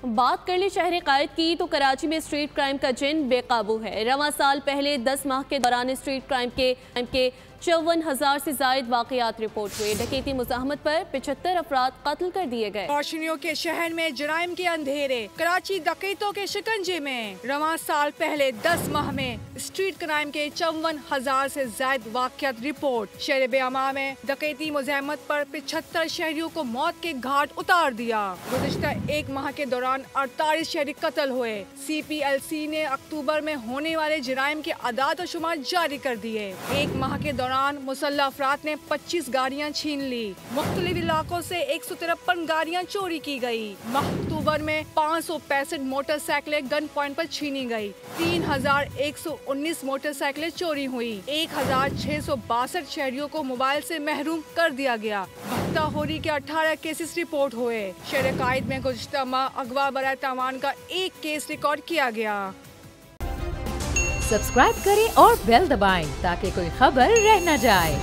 बात कर ले शहर कायद की तो कराची में स्ट्रीट क्राइम का जिन बेकाबू है। रवां साल पहले 10 माह के दौरान स्ट्रीट क्राइम के 54,000 से जायद वाकयात रिपोर्ट हुए। डकैती मुज़ाहमत पर 75 अफराद कत्ल कर दिए गए। रोशनियों के शहर में जराइम के अंधेरे, कराची डकैतों के शिकंजे में। रवां साल पहले 10 माह में स्ट्रीट क्राइम के 54,000 से जायद वाकयात रिपोर्ट। शहर बेअमा में डकैती मुज़ाहमत पर 75 शहरियों को मौत के घाट उतार दिया। गुज़िश्ता एक माह के दौरान 48 शहरी कत्ल हुए। CPLC ने अक्टूबर में होने वाले जराइम के आदाद और शुमार जारी कर दिए। एक माह के दौरान मुसल्लह अफराद ने 25 गाड़ियां छीन ली। मुख्तलिफ इलाकों से 153 गाड़ियां चोरी की गई। अक्टूबर में 565 मोटरसाइकिलें गन पॉइंट पर छीनी गई। 3,119 मोटरसाइकिलें चोरी हुई। 1,662 शहरियों को मोबाइल से महरूम कर दिया गया। भक्ताखोरी के 18 केसेस रिपोर्ट हुए। शहर कायद में गुज़िश्ता माह अगवा बराए तावान का एक केस रिकॉर्ड किया गया। सब्सक्राइब करें और बेल दबाएं ताकि कोई खबर रह न जाए।